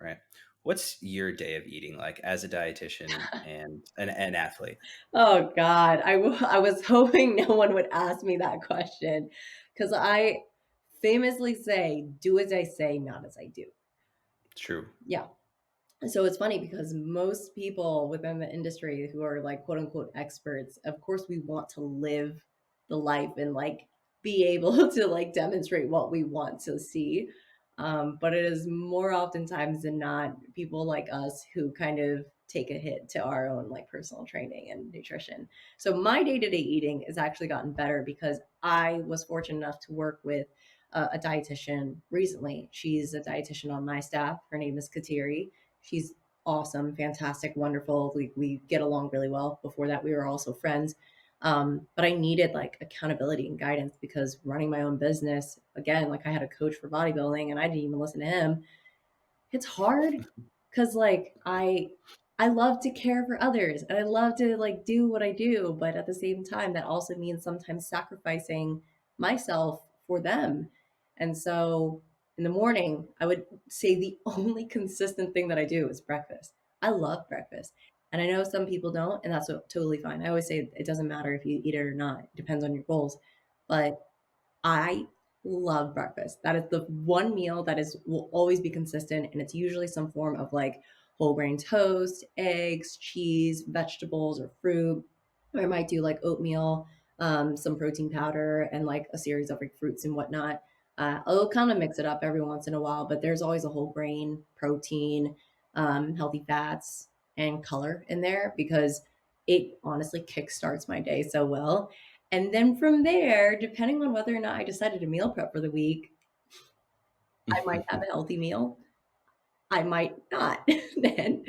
right? What's your day of eating like as a dietitian and an athlete? Oh God, I was hoping no one would ask me that question because I famously say, "Do as I say, not as I do." True. Yeah. So it's funny because most people within the industry who are like quote unquote experts, of course, we want to live the life and like be able to like demonstrate what we want to see. But it is more oftentimes than not people like us who kind of take a hit to our own like personal training and nutrition. So my day to day eating has actually gotten better because I was fortunate enough to work with a dietitian recently. She's a dietitian on my staff. Her name is Kateri. She's awesome, fantastic, wonderful. We get along really well. Before that, we were also friends. But I needed like accountability and guidance because running my own business, again, like I had a coach for bodybuilding and I didn't even listen to him. It's hard because like I love to care for others and I love to like do what I do, but at the same time that also means sometimes sacrificing myself for them. And so in the morning, I would say the only consistent thing that I do is breakfast. I love breakfast. And I know some people don't, and that's totally fine. I always say it doesn't matter if you eat it or not. It depends on your goals. But I love breakfast. That is the one meal that is will always be consistent, and it's usually some form of like whole grain toast, eggs, cheese, vegetables, or fruit. Or I might do like oatmeal, some protein powder, and like a series of like fruits and whatnot. I'll kind of mix it up every once in a while, but there's always a whole grain, protein, healthy fats, and color in there because it honestly kickstarts my day so well. And then from there, depending on whether or not I decided to meal prep for the week, I might have a healthy meal. I might not. then,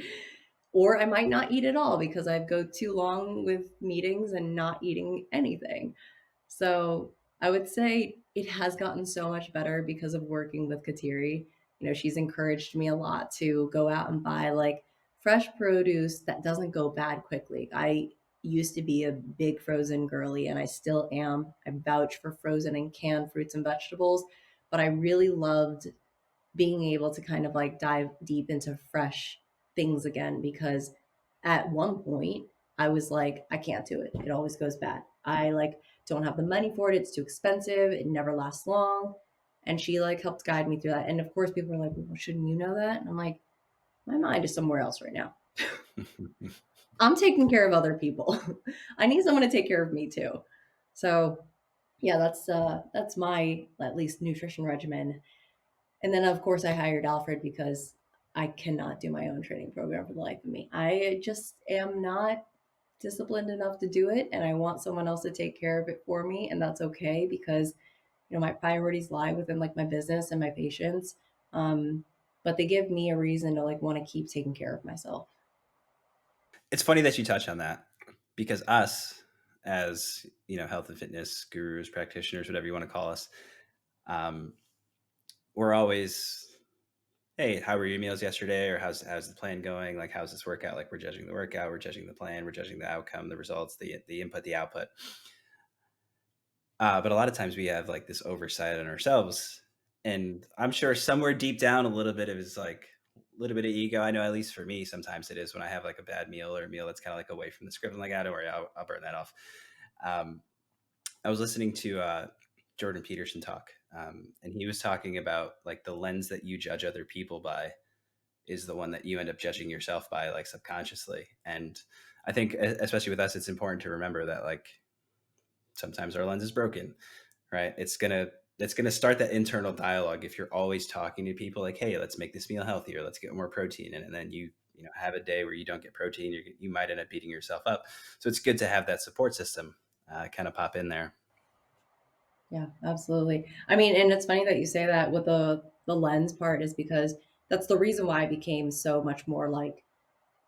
or I might not eat at all because I go too long with meetings and not eating anything. So I would say it has gotten so much better because of working with Kateri. She's encouraged me a lot to go out and buy like fresh produce that doesn't go bad quickly. I used to be a big frozen girly and I still am. I vouch for frozen and canned fruits and vegetables, but I really loved being able to kind of like dive deep into fresh things again because at one point I was like, I can't do it. It always goes bad. I like don't have the money for it. It's too expensive. It never lasts long. And she like helped guide me through that. And of course, people are like, well, shouldn't you know that? And I'm like, my mind is somewhere else right now. I'm taking care of other people. I need someone to take care of me too. So yeah, that's my at least nutrition regimen. And then, of course, I hired Alfred because I cannot do my own training program for the life of me. I just am not disciplined enough to do it, and I want someone else to take care of it for me, and that's okay because my priorities lie within like my business and my patients. Um, but they give me a reason to like want to keep taking care of myself. It's funny that you touch on that because us, as health and fitness gurus, practitioners, whatever you want to call us, um, we're always, hey, how were your meals yesterday, or how's the plan going? Like, how's this workout? Like, we're judging the workout, we're judging the plan, we're judging the outcome, the results, the input, the output. But a lot of times we have like this oversight on ourselves, and I'm sure somewhere deep down, a little bit of is like a little bit of ego. I know, at least for me, sometimes it is when I have like a bad meal or a meal that's kind of like away from the script. I'm like, ah, don't worry, I'll burn that off. Um, I was listening to Jordan Peterson talk, and he was talking about like the lens that you judge other people by is the one that you end up judging yourself by, like subconsciously. And I think, especially with us, it's important to remember that like sometimes our lens is broken, right? It's gonna start that internal dialogue if you're always talking to people like, hey, let's make this meal healthier, let's get more protein in, and then you have a day where you don't get protein, you might end up beating yourself up. So it's good to have that support system kind of pop in there. Yeah, absolutely. I mean, and it's funny that you say that with the lens part is because that's the reason why I became so much more like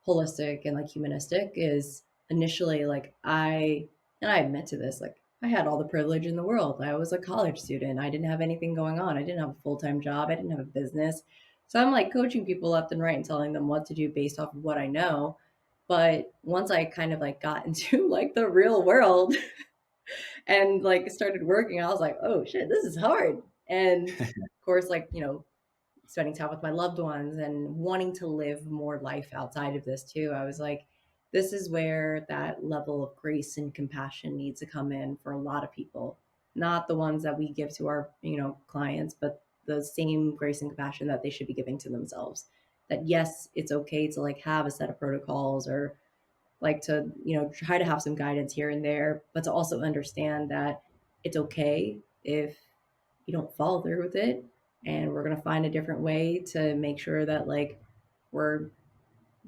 holistic and like humanistic is initially like I admit to this, like I had all the privilege in the world. I was a college student. I didn't have anything going on. I didn't have a full-time job. I didn't have a business. So I'm like coaching people left and right and telling them what to do based off of what I know. But once I kind of like got into like the real world and like started working, I was like, oh shit, this is hard. And of course, like, spending time with my loved ones and wanting to live more life outside of this too. I was like, this is where that level of grace and compassion needs to come in for a lot of people. Not the ones that we give to our, clients, but the same grace and compassion that they should be giving to themselves. That yes, it's okay to like have a set of protocols or like to, try to have some guidance here and there, but to also understand that it's okay if you don't follow through with it. And we're going to find a different way to make sure that like we're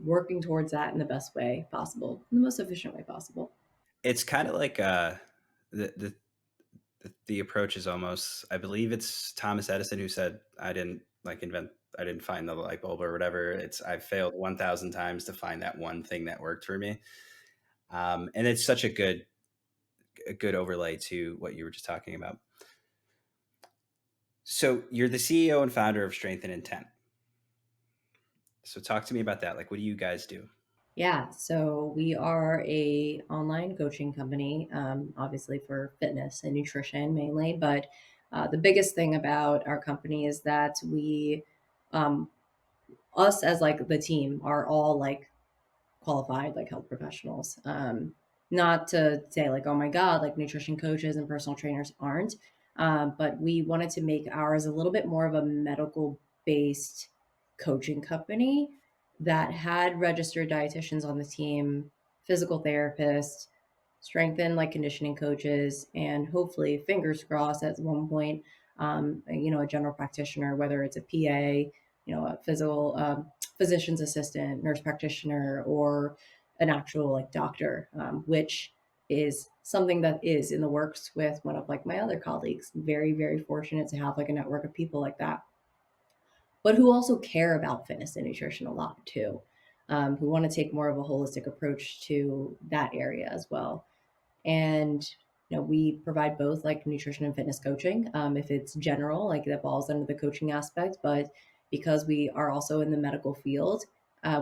working towards that in the best way possible, in the most efficient way possible. It's kind of like the, the the approach is almost, I believe it's Thomas Edison who said, I didn't find the light bulb or whatever. I've failed 1,000 times to find that one thing that worked for me. And it's such a good overlay to what you were just talking about. So you're the CEO and founder of Strength and Intent. So talk to me about that. Like, what do you guys do? Yeah, so we are a online coaching company, obviously for fitness and nutrition mainly. But the biggest thing about our company is that um, us as like the team, are all like qualified like health professionals. Not to say like, oh my God, like nutrition coaches and personal trainers aren't. But we wanted to make ours a little bit more of a medical based coaching company that had registered dietitians on the team, physical therapists, strength and like conditioning coaches, and hopefully, fingers crossed, at one point, a general practitioner, whether it's a PA, a physical physician's assistant, nurse practitioner, or an actual like doctor, which is something that is in the works with one of like my other colleagues. Very, very fortunate to have like a network of people like that, but who also care about fitness and nutrition a lot too, who want to take more of a holistic approach to that area as well. And we provide both like nutrition and fitness coaching. If it's general, like that falls under the coaching aspect, but because we are also in the medical field,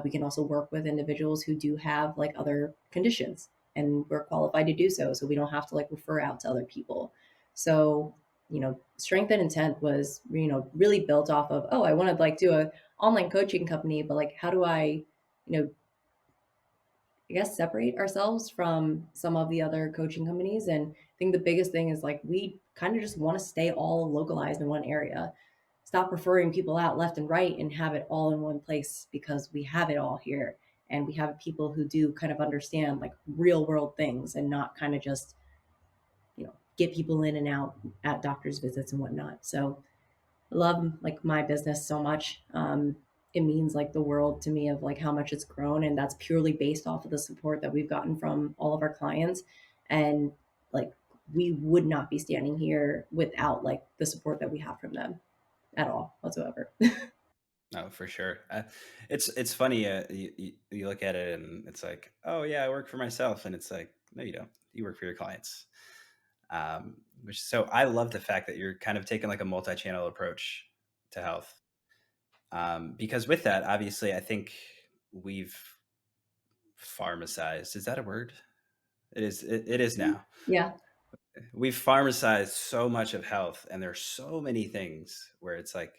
we can also work with individuals who do have like other conditions, and we're qualified to do so. So we don't have to like refer out to other people. So strength and intent was really built off of, oh, I want to like do a online coaching company, but like how do I you know I guess separate ourselves from some of the other coaching companies. And I think the biggest thing is like we kind of just want to stay all localized in one area. Stop referring people out left and right and have it all in one place, because we have it all here. And we have people who do kind of understand like real world things and not kind of just, get people in and out at doctor's visits and whatnot. So love like my business so much. It means like the world to me of like how much it's grown, and that's purely based off of the support that we've gotten from all of our clients. And like we would not be standing here without like the support that we have from them at all whatsoever. Oh, for sure. It's funny. You look at it and it's like, oh yeah, I work for myself, and it's like, no, you don't. You work for your clients. Which so I love the fact that you're kind of taking like a multi-channel approach to health. Because with that, obviously, I think we've pharmacized. Is that a word? It is. It is now. Yeah. We've pharmacized so much of health, and there's so many things where it's like,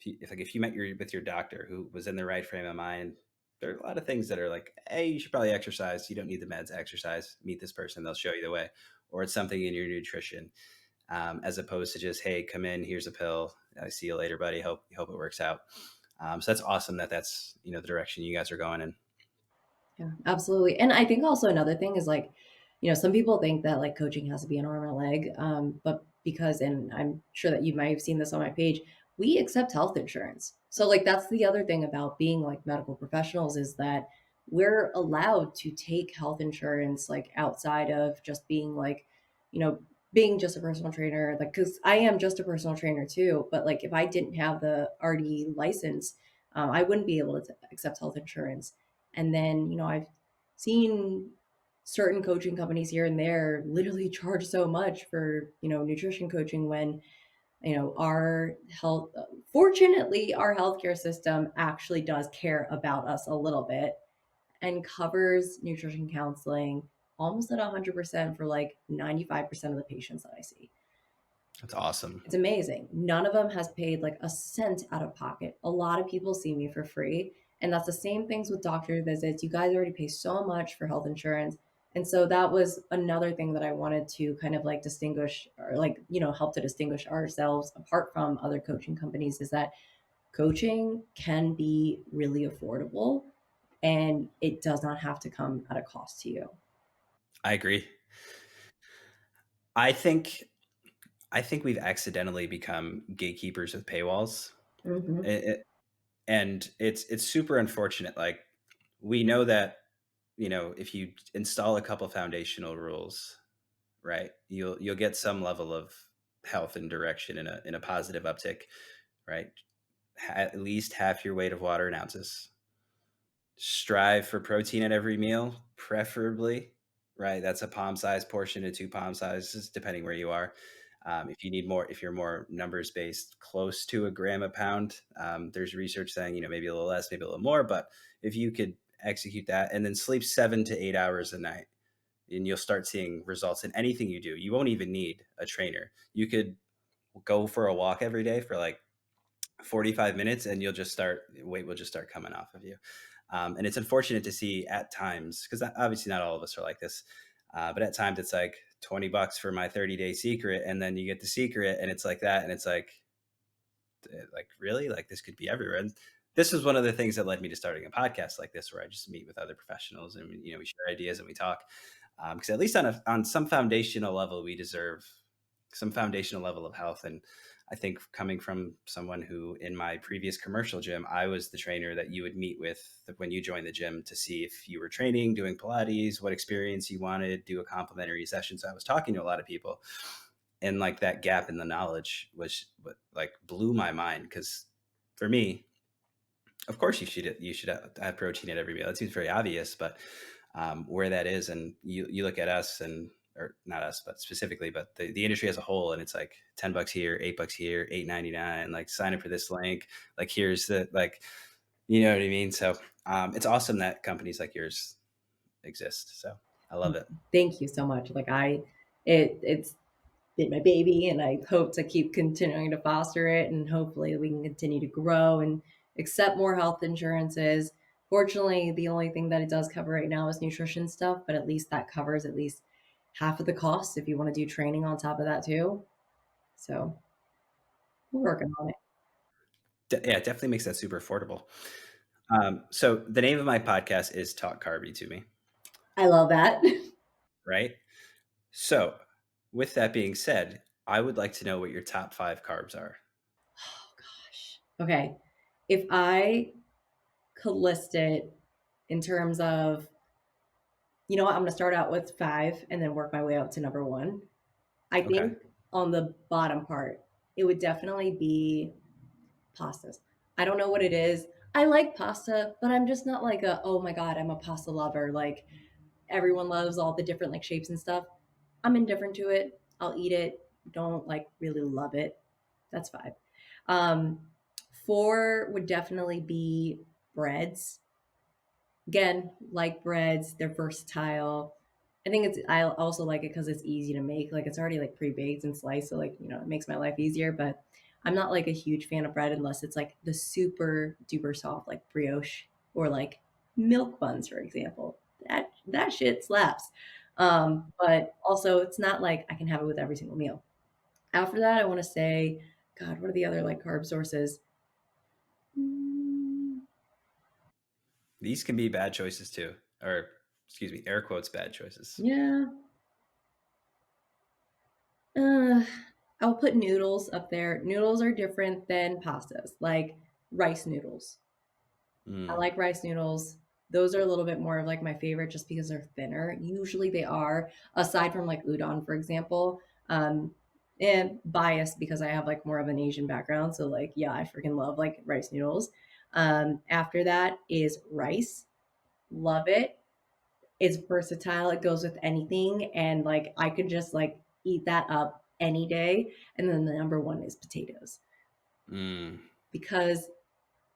if you met with your doctor who was in the right frame of mind, there are a lot of things that are like, hey, you should probably exercise. You don't need the meds. Exercise. Meet this person; they'll show you the way. Or it's something in your nutrition, as opposed to just, hey, come in. Here's a pill. I see you later, buddy. Hope it works out. So that's awesome that that's the direction you guys are going in. Yeah, absolutely. And I think also another thing is like, some people think that like coaching has to be an arm and a leg. But because, and I'm sure that you might have seen this on my page, we accept health insurance. So like that's the other thing about being like medical professionals is that we're allowed to take health insurance like outside of just being like, you know, being just a personal trainer. Like, cause I am just a personal trainer too. But like if I didn't have the RD license, I wouldn't be able to accept health insurance. And then, I've seen certain coaching companies here and there literally charge so much for, nutrition coaching when, our health, fortunately, our healthcare system actually does care about us a little bit and covers nutrition counseling almost at 100% for like 95% of the patients that I see. That's awesome. It's amazing. None of them has paid like a cent out of pocket. A lot of people see me for free. And that's the same things with doctor visits. You guys already pay so much for health insurance. And so that was another thing that I wanted to kind of like distinguish or like, help to distinguish ourselves apart from other coaching companies is that coaching can be really affordable and it does not have to come at a cost to you. I agree. I think I think we've accidentally become gatekeepers with paywalls. Hmm. And it's super unfortunate. Like, we know that, if you install a couple foundational rules, right, you'll get some level of health and direction in a positive uptick, right? At least half your weight of water in ounces. Strive for protein at every meal, preferably, right? That's a palm size portion to two palm sizes, depending where you are. If you need more, if you're more numbers based, close to a gram a pound, there's research saying, maybe a little less, maybe a little more. But if you could execute that and then sleep 7 to 8 hours a night, and you'll start seeing results in anything you do. You won't even need a trainer. You could go for a walk every day for like 45 minutes and weight will just start coming off of you. And it's unfortunate to see at times, because obviously not all of us are like this, but at times it's like $20 for my 30-day secret. And then you get the secret and it's like that. And it's like really, like this could be everywhere. And this was one of the things that led me to starting a podcast like this, where I just meet with other professionals and, we share ideas and we talk. Because at least on some foundational level, we deserve some foundational level of health. And I think, coming from someone who, in my previous commercial gym, I was the trainer that you would meet with when you joined the gym to see if you were training, doing Pilates, what experience you wanted, do a complimentary session. So I was talking to a lot of people, and like that gap in the knowledge was what like blew my mind. Because for me, of course, you should have protein at every meal. It seems very obvious, but where that is, and you look at us, and or not us, but specifically, but the industry as a whole, and it's like $10 here, $8 here, 8.99. Like, sign up for this link. Like, here's the like, you know what I mean. So it's awesome that companies like yours exist. So I love it. Thank you so much. Like it's been my baby and I hope to keep continuing to foster it and hopefully we can continue to grow and accept more health insurances. Fortunately, the only thing that it does cover right now is nutrition stuff, but at least that covers at least half of the cost if you want to do training on top of that too. So we're working on it. Yeah, it definitely makes that super affordable. So the name of my podcast is Talk Carby to Me, I love that. right? So, with that being said, I would like to know what your top 5 carbs are. Oh gosh. Okay. If I could list it in terms of, what, I'm going to start out with five and then work my way up to number one. I Okay. think on the bottom part, it would definitely be pastas. I don't know what it is. I like pasta, but I'm just not like a, oh my God, I'm a pasta lover. Like everyone loves all the different like shapes and stuff. I'm indifferent to it. I'll eat it. Don't like really love it. That's fine. Um, four would definitely be breads. Again, like breads, they're versatile. I think it's I also like it because it's easy to make. Like it's already like pre-baked and sliced, so like, it makes my life easier. But I'm not like a huge fan of bread unless it's like the super duper soft, like brioche or like milk buns, for example. That shit slaps. But also it's not like I can have it with every single meal. After that, I want to say, God, what are the other like carb sources? Mm, These can be bad choices too, or excuse me, air quotes bad choices. yeah. Uh, I'll put noodles up there. Noodles are different than pastas, like rice noodles. I Mm, like rice noodles. Those are a little bit more of like my favorite just because they're thinner. Usually they are, aside from like udon, for example. And biased because I have like more of an Asian background. So like, yeah, I freaking love like rice noodles. After that is rice. Love it. It's versatile. It goes with anything. And like I could just like eat that up any day. And then the number one is potatoes mm. because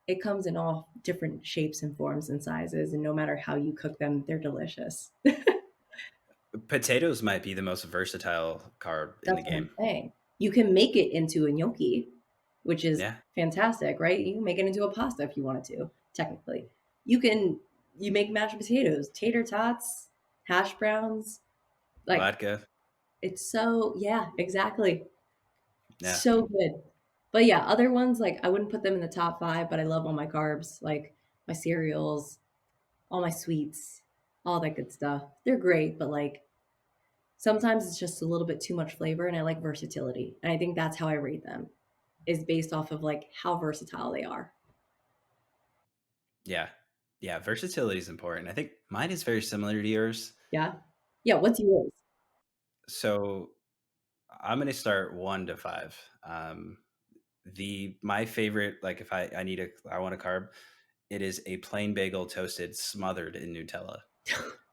it comes in all different shapes and forms and sizes. And no matter how you cook them, they're delicious. Potatoes might be the most versatile carb in the That's what I'm game. saying. You can make it into a gnocchi, which is Yeah, fantastic, right? You can make it into a pasta if you wanted to, technically. You can you make mashed potatoes, tater tots, hash browns, like vodka. it's so yeah, exactly. Yeah, So good. But yeah, other ones like I wouldn't put them in the top 5, but I love all my carbs, like my cereals, all my sweets, all that good stuff. They're great, but like sometimes it's just a little bit too much flavor and I like versatility. And I think that's how I rate them is based off of like how versatile they are. yeah, yeah. Versatility is important. I think mine is very similar to yours. Yeah. Yeah, what's yours? So I'm going to start 1 to 5. The my favorite, like if I want a carb, it is a plain bagel toasted smothered in Nutella.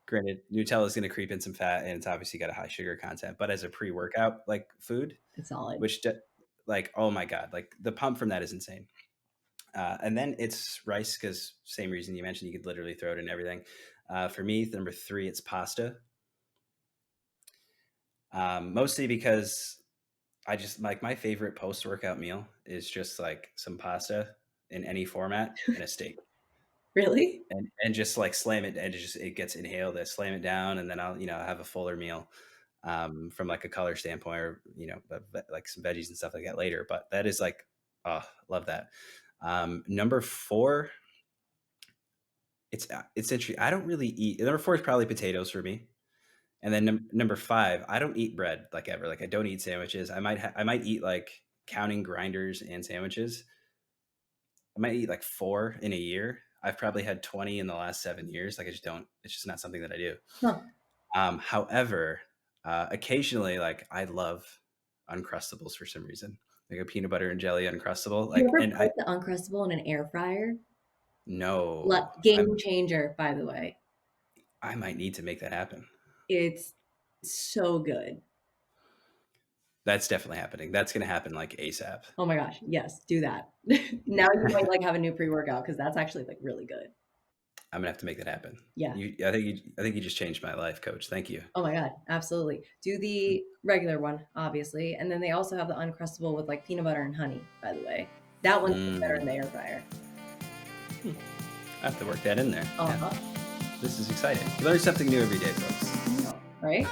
Granted, Nutella is going to creep in some fat, and it's obviously got a high sugar content. But as a pre-workout like food, It's solid. which like oh my god, like the pump from that is insane. And then it's rice because same reason you mentioned, you could literally throw it in everything. For me, number 3, it's pasta. Mostly because I just like my favorite post-workout meal is just like some pasta in any format and a steak. Really? And just like slam it and it gets inhaled. I slam it down and then I'll have a fuller meal from like a color standpoint or like some veggies and stuff like that later. But that is like oh, love that. Number 4, it's interesting. I don't really eat. Number 4 is probably potatoes for me. And then number 5, I don't eat bread like ever. Like I don't eat sandwiches. I might eat like counting grinders and sandwiches. I might eat like 4 in a year. I've probably had 20 in the last 7 years. Like I just don't. It's just not something that I do. Huh. However, occasionally, like I love Uncrustables for some reason, like a peanut butter and jelly Uncrustable. You Like, ever and I put the Uncrustable in an air fryer? no, Game changer, by the way. I might need to make that happen. It's so good. That's definitely happening. That's going to happen like ASAP. Oh my gosh, yes, do that. Now you might like have a new pre-workout because that's actually like really good. I'm gonna have to make that happen. Yeah. I think you just changed my life, Coach. Thank you. Oh my god, absolutely. Do the regular one, obviously, and then they also have the Uncrustable with like peanut butter and honey, by the way. That one's better in Mm, the air fryer. I have to work that in there. Yeah, Uh-huh. this is exciting. You learn something new every day, folks. I know, right?